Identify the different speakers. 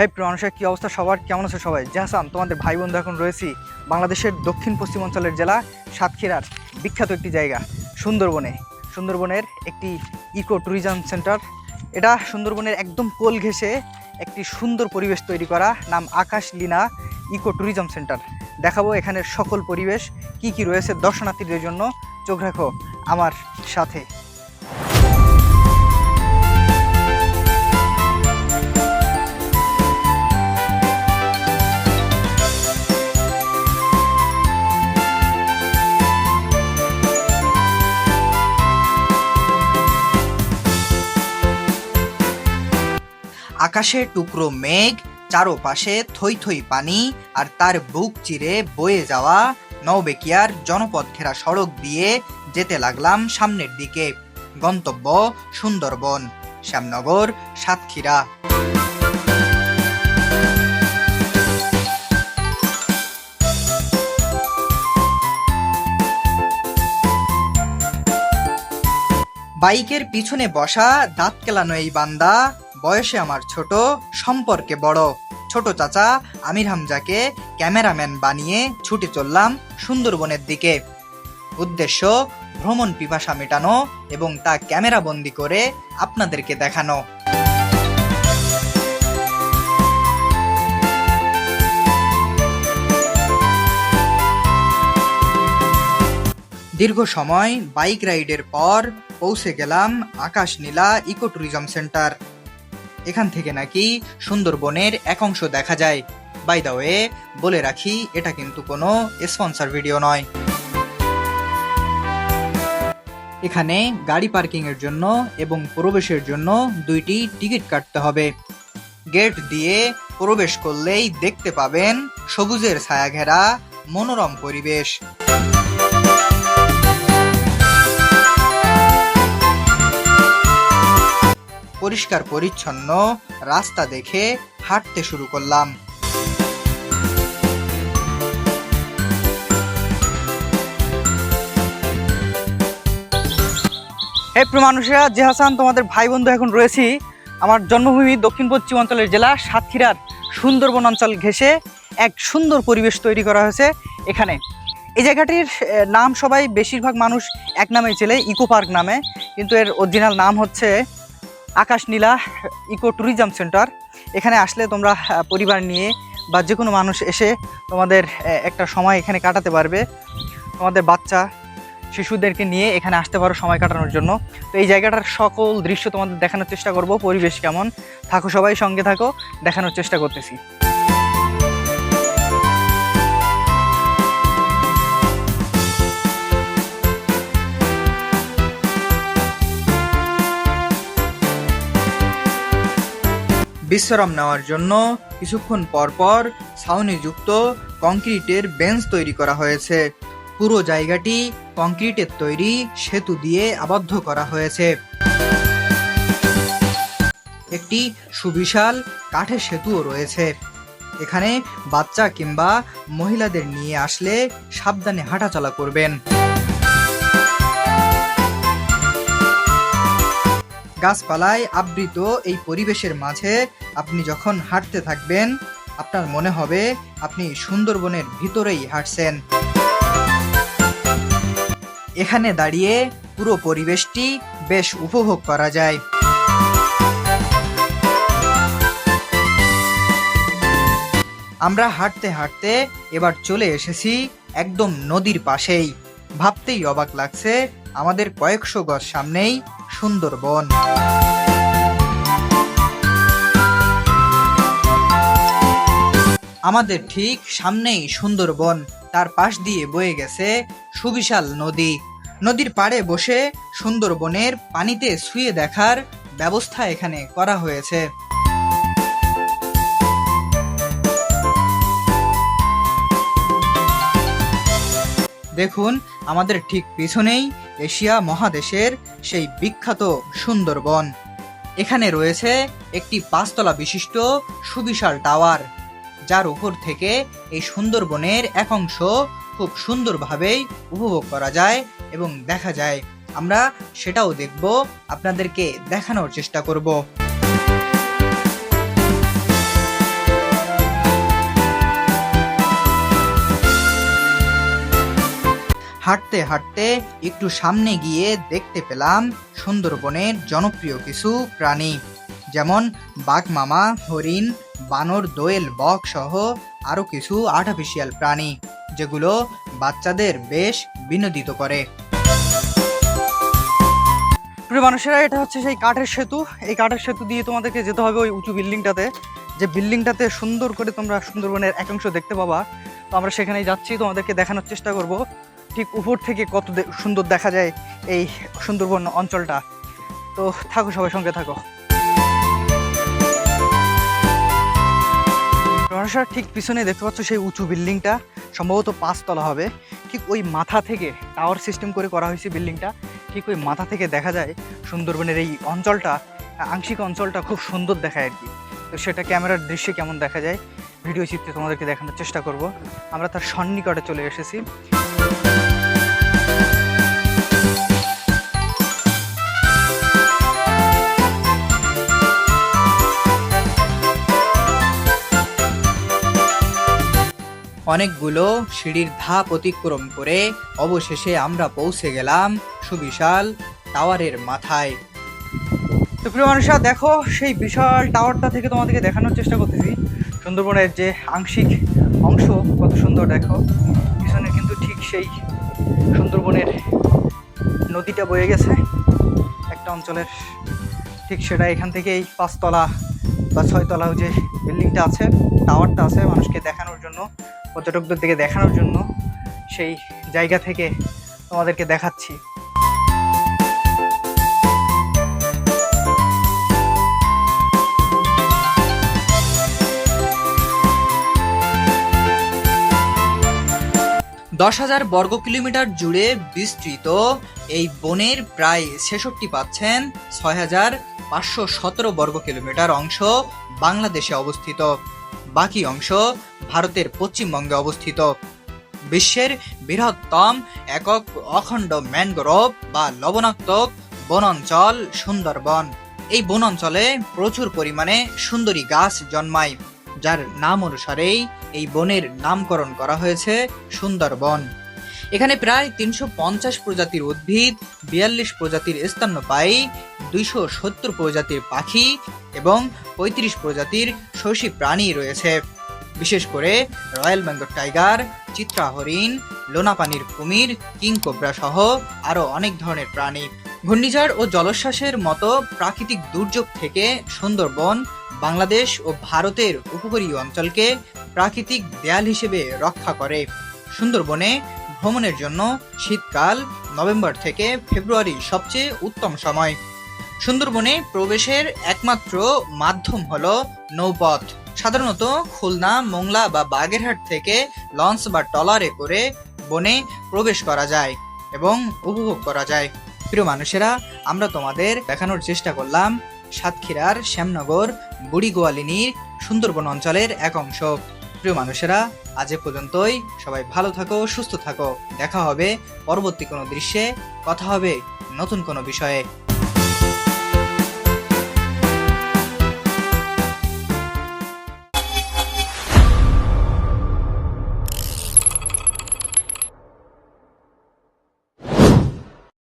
Speaker 1: হ্যাঁ প্রিয় মানুষের কী অবস্থা, সবার কেমন আছে সবাই? জাহাসান তোমাদের ভাই বন্ধু এখন রয়েছি বাংলাদেশের দক্ষিণ পশ্চিম অঞ্চলের জেলা সাতক্ষীরার বিখ্যাত একটি জায়গা সুন্দরবনের একটি ইকো ট্যুরিজম সেন্টার। এটা সুন্দরবনের একদম কোল ঘেঁষে একটি সুন্দর পরিবেশ তৈরি করা, নাম আকাশ লীনা ইকো ট্যুরিজম সেন্টার। দেখাবো এখানের সকল পরিবেশ কি কি রয়েছে দর্শনার্থীদের জন্য। চোখ রাখো আমার সাথে।
Speaker 2: আকাশে টুকরো মেঘ, চারোপাশে থই থই পানি, আর তার বুক চিরে বয়ে যাওয়া নওবেকিয়ার জনপদ ঘেরা সড়ক দিয়ে যেতে লাগলাম সামনের দিকে। গন্তব্য সুন্দরবন, শ্যামনগর, সাতক্ষীরা। বাইকের পিছনে বসা দাঁত কেলানো এই বান্দা, বয়সে আমার ছোট, সম্পর্কে বড়, ছোট চাচা আমির হামজাকে ক্যামেরাম্যান বানিয়ে ছুটে চললাম সুন্দরবনের দিকে। উদ্দেশ্য ভ্রমণ পিপাসা মেটানো এবং তা ক্যামেরাবন্দি করে আপনাদেরকে দেখানো। দীর্ঘ সময় বাইক রাইডের পর পৌঁছে গেলাম আকাশ নীলা ইকো ট্যুরিজম সেন্টার। এখান থেকে নাকি সুন্দরবনের এক অংশ দেখা যায়। বাই দ্য ওয়ে বলে রাখি, এটা কিন্তু কোনো স্পন্সর ভিডিও নয়। এখানে গাড়ি পার্কিং এর জন্য এবং প্রবেশের জন্য দুইটি টিকিট কাটতে হবে। গেট দিয়ে প্রবেশ করলেই দেখতে পাবেন সবুজের ছায়া ঘেরা মনোরম পরিবেশ। পরিষ্কার পরিচ্ছন্ন রাস্তা দেখে হাঁটতে শুরু করলাম।
Speaker 1: হে প্রিয় মানুষেরা, জাহাসান তোমাদের ভাই বন্ধু এখন রয়েছি আমার জন্মভূমি দক্ষিণ পশ্চিম অঞ্চলের জেলা সাতক্ষীরার সুন্দরবন অঞ্চল ঘেঁষে এক সুন্দর পরিবেশ তৈরি করা হয়েছে এখানে। এই জায়গাটির নাম সবাই বেশিরভাগ মানুষ এক নামেই চেনে, ইকো পার্ক নামে, কিন্তু এর অরিজিনাল নাম হচ্ছে আকাশ নীলা ইকো ট্যুরিজম সেন্টার। এখানে আসলে তোমরা পরিবার নিয়ে বা যে কোনো মানুষ এসে তোমাদের একটা সময় এখানে কাটাতে পারবে। তোমাদের বাচ্চা শিশুদেরকে নিয়ে এখানে আসতে পারো সময় কাটানোর জন্য। তো এই জায়গাটার সকল দৃশ্য তোমাদের দেখানোর চেষ্টা করব। পরিবেশ কেমন, থাকো সবাই সঙ্গে থাকো, দেখানোর চেষ্টা করতেছি।
Speaker 2: বিশ্রাম নেওয়ার জন্য কিছুক্ষণ পর পর ছাউনিযুক্ত কংক্রিটের বেঞ্চ তৈরি করা হয়েছে। পুরো জায়গাটি কংক্রিটের তৈরি সেতু দিয়ে আবদ্ধ করা হয়েছে। একটি সুবিশাল কাঠের সেতুও রয়েছে। এখানে বাচ্চা কিংবা মহিলাদের নিয়ে আসলে সাবধানে হাঁটাচলা করবেন। গাছপালায় আবৃত এই পরিবেশের মাঝে আপনি যখন হাঁটতে থাকবেন, আপনার মনে হবে আপনি সুন্দরবনের ভিতরেই হাঁটছেন। এখানে দাঁড়িয়ে পুরো পরিবেশটি বেশ উপভোগ করা যায়। আমরা হাঁটতে হাঁটতে এবার চলে এসেছি একদম নদীর পাশেই। ভাবতেই অবাক লাগছে, আমাদের কয়েকশো গজ সামনেই সুন্দরবন। আমাদের ঠিক সামনেই সুন্দরবন, তার পাশ দিয়ে বয়ে গেছে সুবিশাল নদী। নদীর পাড়ে বসে সুন্দরবনের পানিতে শুয়ে দেখার ব্যবস্থা এখানে করা হয়েছে। দেখুন, আমাদের ঠিক পিছনেই এশিয়া মহাদেশের সেই বিখ্যাত সুন্দরবন। এখানে রয়েছে একটি 5 তলা বিশিষ্ট সুবিশাল টাওয়ার, যার উপর থেকে এই সুন্দরবনের এক অংশ খুব সুন্দরভাবেই উপভোগ করা যায় এবং দেখা যায়। আমরা সেটাও দেখব, আপনাদেরকে দেখানোর চেষ্টা করব। হাঁটতে হাঁটতে একটু সামনে গিয়ে দেখতে পেলাম সুন্দরবনের জনপ্রিয় কিছু প্রাণী, যেমন বাঘ মামা, হরিণ, বানর, দোয়েল, বক সহ আরও কিছু আর্টিফিশিয়াল প্রাণী, যেগুলো বাচ্চাদের বেশ বিনোদিত করে।
Speaker 1: প্রিয় মানুষেরা, এটা হচ্ছে সেই কাঠের সেতু। এই কাঠের সেতু দিয়ে তোমাদেরকে যেতে হবে ওই উঁচু বিল্ডিংটাতে, যে বিল্ডিংটাতে সুন্দর করে তোমরা সুন্দরবনের একাংশ দেখতে পাবা। তো আমরা সেখানেই যাচ্ছি, তোমাদেরকে দেখানোর চেষ্টা করব ঠিক উপর থেকে কত সুন্দর দেখা যায় এই সুন্দরবন অঞ্চলটা। তো থাকো, সবাই সঙ্গে থাকো। মানুষেরা, ঠিক পিছনে দেখতে পাচ্ছ সেই উঁচু বিল্ডিংটা, সম্ভবত 5 তলা হবে। ঠিক ওই মাথা থেকে টাওয়ার সিস্টেম করে করা হয়েছে বিল্ডিংটা। ঠিক ওই মাথা থেকে দেখা যায় সুন্দরবনের এই অঞ্চলটা, আংশিক অঞ্চলটা খুব সুন্দর দেখায় আর কি। তো সেটা ক্যামেরার দৃশ্যে কেমন দেখা যায় ভিডিও চিত্রে তোমাদেরকে দেখানোর চেষ্টা করব। আমরা তার সন্নিকটে চলে এসেছি।
Speaker 2: অনেকগুলো সিঁড়ির ধাপ অতিক্রম করে অবশেষে আমরা পৌঁছে গেলাম সুবিশাল টাওয়ারের মাথায়।
Speaker 1: তো প্রিয় মানুষরা, দেখো সেই বিশাল টাওয়ারটা থেকে তোমাদেরকে দেখানোর চেষ্টা করতেছি সুন্দরবনের যে আংশিক অংশ কত সুন্দর। দেখো পিছনে কিন্তু ঠিক সেই সুন্দরবনের নদীটা বয়ে গেছে একটা অঞ্চলের, ঠিক সেটা এখান থেকে এই 5 তলা বা 6 তলা যে বিল্ডিংটা আছে, টাওয়ারটা আছে, মানুষকে দেখানোর জন্য, পর্যটকদের দিকে দেখানোর জন্য সেই জায়গা থেকে তোমাদেরকে দেখাচ্ছি।
Speaker 2: দশ 10,000 বর্গ কিলোমিটার জুড়ে বিস্তৃত এই বনের প্রায় 66 পাচ্ছেন 6,517 বর্গ কিলোমিটার অংশ বাংলাদেশে অবস্থিত। বাকি অংশ ভারতের পশ্চিমবঙ্গে অবস্থিত। বিশ্বের বৃহত্তম একক অখণ্ড ম্যানগ্রোভ বা লবণাক্তক বনাঞ্চল সুন্দরবন। এই বনাঞ্চলে প্রচুর পরিমাণে সুন্দরী গাছ জন্মায়, যার নাম অনুসারেই এই বনের নামকরণ করা হয়েছে সুন্দরবন। এখানে প্রায় 350 প্রজাতির উদ্ভিদ, 42 প্রজাতির স্তন্যপায়ী, 270 প্রজাতির পাখি এবং 35 প্রজাতির সরীসৃপ প্রাণী রয়েছে। বিশেষ করে রয়্যাল বেঙ্গল টাইগার, চিত্রা হরিণ, লোনাপানির কুমির, কিং কোবরা সহ আরও অনেক ধরনের প্রাণী। ঘূর্ণিঝড় ও জলোচ্ছ্বাসের মতো প্রাকৃতিক দুর্যোগ থেকে সুন্দরবন বাংলাদেশ ও ভারতের উপকূলীয় অঞ্চলকে প্রাকৃতিক দেয়াল হিসেবে রক্ষা করে। সুন্দরবনে ভ্রমণের জন্য শীতকাল নভেম্বর থেকে ফেব্রুয়ারি সবচেয়ে উত্তম সময়। সুন্দরবনে প্রবেশের একমাত্র মাধ্যম হলো নৌপথ। সাধারণত খুলনা, মোংলা বা বাগেরহাট থেকে লঞ্চ বা ট্রলারে করে বনে প্রবেশ করা যায় এবং উপভোগ করা যায়। প্রিয় মানুষেরা, আমরা তোমাদের দেখানোর চেষ্টা করলাম সাতক্ষীরার শ্যামনগর বুড়িগোয়ালিনীর সুন্দরবন অঞ্চলের এক অংশ। প্রিয় মানুষেরা, আজ এ পর্যন্তই। সবাই ভালো থাকো, সুস্থ থাকো। দেখা হবে পরবর্তী কোনো দৃশ্যে, কথা হবে নতুন কোনো বিষয়ে।